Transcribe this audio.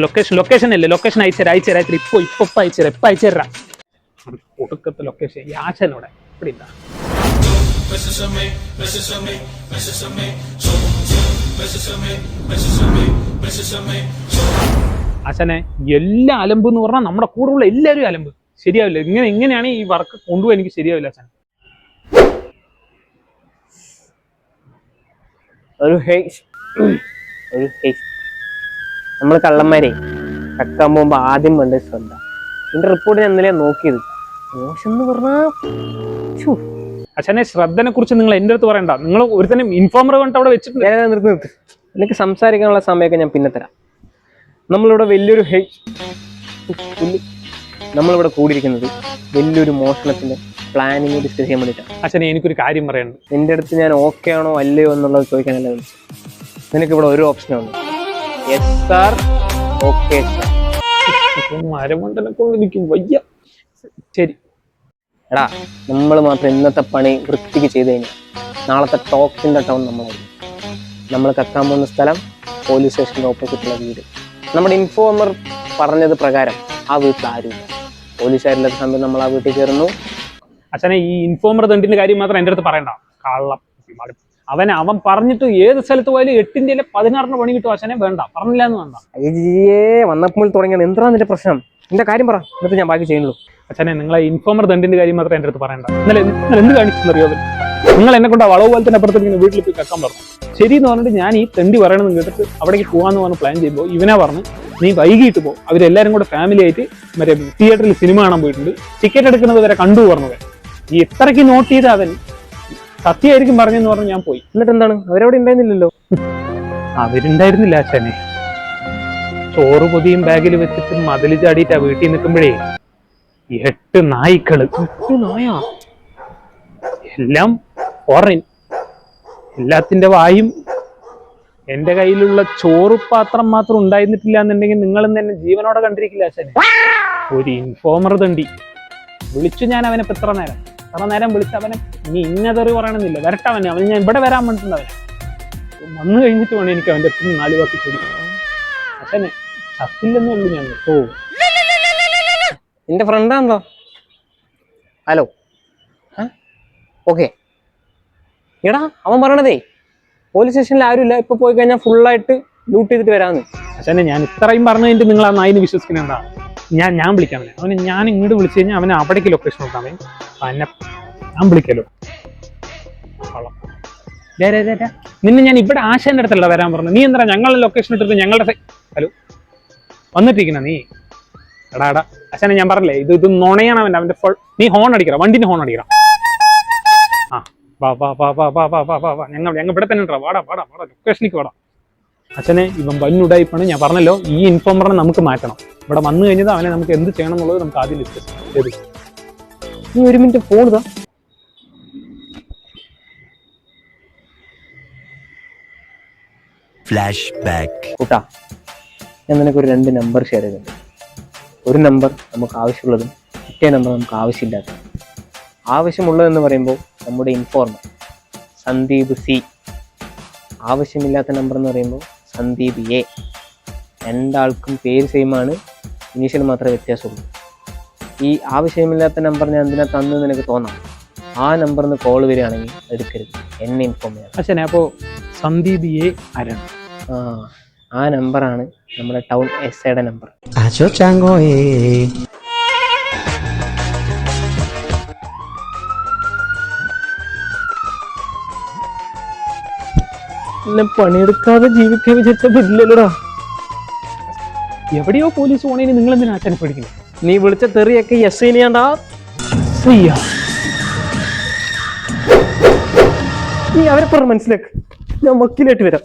Location അല്ലേ, location അയച്ചുതരാം ഇപ്പൊ അയച്ചുതരാം. ഒടുക്കത്തെ ലൊക്കേഷൻ ഈ ആശാനോടെ ഇവിടെ ഇല്ല. ആശാനെ എല്ലാ അലമ്പ് എന്ന് പറഞ്ഞാൽ നമ്മുടെ കൂടെയുള്ള എല്ലാവരും അലമ്പ്. ശരിയാവില്ല. എങ്ങനെയാണ് ഈ വർക്ക് കൊണ്ടുപോകാൻ എനിക്ക് ശരിയാവില്ല ആശാൻ. നമ്മൾ കള്ളന്മാരെ കക്കാൻ പോകുമ്പോ ആദ്യം വേണ്ട ശ്രദ്ധ. എന്റെ റിപ്പോർട്ട് ഞാൻ ഇന്നലെ നോക്കിയത് മോശം എന്ന് പറഞ്ഞാ അച്ഛനെ ശ്രദ്ധനെ കുറിച്ച് നിങ്ങൾ എന്റെ അടുത്ത് പറയണ്ട. നിങ്ങൾ ഒരു തന്നെ ഇൻഫോമർ കൊണ്ട് അവിടെ വെച്ചിട്ടുണ്ട്. നിർത്തി എനിക്ക് സംസാരിക്കാനുള്ള സമയമൊക്കെ ഞാൻ പിന്നെ തരാം. നമ്മളിവിടെ വലിയൊരു നമ്മളിവിടെ കൂടിയിരിക്കുന്നത് വലിയൊരു മോഷണത്തിന്റെ പ്ലാനിങ് ഡിസ്കസ് ചെയ്യാൻ വേണ്ടിയിട്ടാണ്. അച്ഛനെ എനിക്കൊരു കാര്യം പറയാനുണ്ട്. നിന്റെ അടുത്ത് ഞാൻ ഓക്കെ ആണോ അല്ലയോ എന്നുള്ളത് ചോദിക്കാനല്ല വിളിച്ചത്. നിനക്ക് ഇവിടെ ഒരു ഓപ്ഷനേ ഉള്ളൂ, യെസ് സാർ, ഓക്കെ സാർ. മരമണ്ടനെ കൊണ്ട് എനിക്ക് വയ്യ. ശരി എടാ, നമ്മൾ മാത്രം ഇന്നത്തെ പണി വൃത്തിക്ക് ചെയ്ത് കഴിഞ്ഞാൽ നാളത്തെ ടോക്ക് ഇൻ ദ ടൗൺ നമ്മളായിരിക്കും. നമ്മൾ കക്കാൻ പോകുന്ന സ്ഥലം പോലീസ് സ്റ്റേഷൻ്റെ ഓപ്പോസിറ്റുള്ള വീട്. നമ്മുടെ ഇൻഫോമർ പറഞ്ഞത് പ്രകാരം ആ വീട്ടിൽ ആരുമില്ല. പോലീസുകാരില്ലാത്ത സമയം നമ്മൾ ആ വീട്ടിൽ കയറുന്നു. അച്ഛനെ ഈ ഇൻഫോമർ തണ്ടിന്റെ കാര്യം മാത്രം എൻ്റെ അടുത്ത് പറയണ്ട. കള്ളം. അവൻ പറഞ്ഞിട്ട് ഏത് സ്ഥലത്ത് പോയാലും 8ന്റെ 16 പണി കിട്ടും. അച്ഛനെ വേണ്ട, പറഞ്ഞില്ല എന്ന് വേണ്ട. വന്നപ്പോൾ തുടങ്ങിയത് എന്താണ് നിന്റെ പ്രശ്നം? എന്റെ കാര്യം പറ, എന്നിട്ട് ഞാൻ ബാക്കി ചെയ്യുള്ളൂ. അച്ഛനെ നിങ്ങളെ ഇൻഫോമർ തണ്ടിന്റെ കാര്യം മാത്രം എൻ്റെ അടുത്ത് പറയണ്ട. ഇന്നലെ എന്ത് കാണിച്ചെന്നറിയോ? നിങ്ങൾ എന്നെ കൊണ്ട് വളവ് പോലെ തന്നെ അപ്പുറത്തേക്ക് ഇങ്ങനെ വീട്ടിൽ പോയി കക്കാൻ പറഞ്ഞു. ശരി എന്ന് പറഞ്ഞിട്ട് ഞാൻ ഈ തെണ്ടി പറയണമെന്ന് കേട്ടിട്ട് അവിടേക്ക് പോകാന്ന് പറഞ്ഞ് പ്ലാൻ ചെയ്യുമ്പോൾ ഇവനെ പറഞ്ഞ് നീ വൈകിട്ട് പോ. അവരെല്ലാരും കൂടെ ഫാമിലി ആയിട്ട് മറ്റേ തിയേറ്ററിൽ സിനിമ കാണാൻ പോയിട്ടുണ്ട്. ടിക്കറ്റ് എടുക്കുന്നത് വരെ കണ്ടു പറഞ്ഞത്. ഈ ഇത്രയ്ക്ക് നോട്ട് ചെയ്ത് അവൻ സത്യമായിരിക്കും പറഞ്ഞെന്ന് പറഞ്ഞ് ഞാൻ പോയി. എന്നിട്ട് എന്താണ്, അവരവിടെ ഉണ്ടായിരുന്നില്ലല്ലോ? അവരുണ്ടായിരുന്നില്ല അച്ഛനെ. ചോറ് പൊതിയും ബാഗിൽ വെച്ചിട്ട് മതിൽ ചാടിയിട്ടാ വീട്ടിൽ നിൽക്കുമ്പോഴേ 8 നായ്ക്കള്. എല്ലാം ഫോറിൻ. എല്ലാത്തിന്റെ വായും എന്റെ കയ്യിലുള്ള ചോറ് പാത്രം മാത്രം ഉണ്ടായിരുന്നിട്ടില്ല എന്നുണ്ടെങ്കിൽ നിങ്ങളും തന്നെ ജീവനോടെ കണ്ടിരിക്കില്ല അച്ഛനെ. ഒരു ഇൻഫോമർ തണ്ടി വിളിച്ചു ഞാൻ അവനെ എത്ര നേരം വിളിച്ച് അവനെ ഇനി ഇന്നതെറി പറയണമെന്നില്ല, വരട്ടവനെ. അവൻ ഞാൻ ഇവിടെ വരാൻ വേണ്ടിട്ടുണ്ട്. അവൻ വന്നു കഴിഞ്ഞിട്ട് വേണം എനിക്ക് അവൻ്റെ അടുത്ത് 4 വാക്ക് ചോദിക്കാം. അച്ഛനെ ചത്തില്ലെന്നേ ഉള്ളൂ ഞാൻ. നിന്റെ ഫ്രണ്ടാണല്ലോ. Hello, okay. എടാ, അവൻ പറയണതേ പോലീസ് സ്റ്റേഷനിൽ ആരുമില്ല, ഇപ്പൊ പോയി കഴിഞ്ഞാൽ ഫുള്ളായിട്ട് ലൂട്ട് ചെയ്തിട്ട് വരാന്ന്. അച്ഛനെ ഞാൻ ഇത്രയും പറഞ്ഞു കഴിഞ്ഞിട്ട് നിങ്ങൾ ആ നായിന് വിശ്വസിക്കുന്നുണ്ടാണ്. ഞാൻ വിളിക്കാം അവനെ. ഞാൻ ഇങ്ങോട്ട് വിളിച്ചു കഴിഞ്ഞാൽ അവനെ അവിടേക്ക് ലൊക്കേഷൻ നോക്കാൻ തന്നെ ഞാൻ വിളിക്കല്ലോ. നിന്നെ ഞാൻ ഇവിടെ ആശാന്റെ അടുത്തല്ല വരാൻ പറഞ്ഞു. നീ എന്താ ഞങ്ങളുടെ ലൊക്കേഷൻ ഇട്ടിട്ട് ഞങ്ങളുടെ ഹലോ വന്നിട്ടിരിക്കുന്ന നീ? എടാ അച്ഛനെ ഞാൻ പറഞ്ഞില്ലേ, ഇത് നുണയാണ് അവന്റെ നീ ഹോൺ അടിക്കണം, വണ്ടിന് ഹോൺ അടിക്കണം. ആ വാ ഞങ്ങൾ ഇവിടെ തന്നെ ഉണ്ടോ? വാടാ ലൊക്കേഷനിലേക്ക് വാടാ. അച്ഛനെ ഇവൻ വന്നുടായിപ്പാണ്. ഞാൻ പറഞ്ഞല്ലോ, ഈ ഇൻഫോമറിനെ നമുക്ക് മാറ്റണം. ഇവിടെ വന്നു കഴിഞ്ഞത് അവനെ നമുക്ക് എന്ത് ചെയ്യണം എന്നുള്ളത് നമുക്ക് ആദ്യം ഡിസ്കസ് ചെയ്യാം. നീ 1 മിനിറ്റ് ഫോൺ ഇതാ. Flash back. കൂട്ടാ, ഞാൻ നിനക്കൊരു 2 നമ്പർ ഷെയർ ചെയ്തിട്ടുണ്ട്. ഒരു നമ്പർ നമുക്ക് ആവശ്യമുള്ളതും മറ്റേ നമ്പർ നമുക്ക് ആവശ്യമില്ലാത്തതും. ആവശ്യമുള്ളതെന്ന് പറയുമ്പോൾ നമ്മുടെ ഇൻഫോർമർ സന്ദീപ് സി. ആവശ്യമില്ലാത്ത നമ്പർ എന്ന് പറയുമ്പോൾ സന്ദീപ് എ. രണ്ടാൾക്കും പേര് സെയിമാണ്, ഇനീഷ്യൽ മാത്രമേ വ്യത്യാസമുള്ളൂ. ഈ ആവശ്യമില്ലാത്ത നമ്പർ ഞാൻ എന്തിനാ തന്നു നിനക്ക് തോന്നാം. ആ നമ്പറിന് കോൾ വരികയാണെങ്കിൽ എടുക്കരുത്, എന്നെ ഇൻഫോം ചെയ്യണം. അച്ഛനെ അപ്പോൾ സന്ദീപ് എ അരൺ, ആ നമ്പറാണ് നമ്മുടെ ടൗൺ SIയുടെ നമ്പർ. എന്നെ പണിയെടുക്കാതെ ജീവിക്കാൻ വിചാരിച്ച പറ്റില്ലല്ലോടാ. എവിടെയോ പോലീസ് പോണേന് നിങ്ങൾ എന്തിനാ അച്ഛനെ പേടിക്കുന്നത്? നീ വിളിച്ച തെറിയൊക്കെ SI നീ അവരെ പറഞ്ഞ് മനസ്സിലാക്ക്. ഞാൻ വക്കീലായിട്ട് വരാം.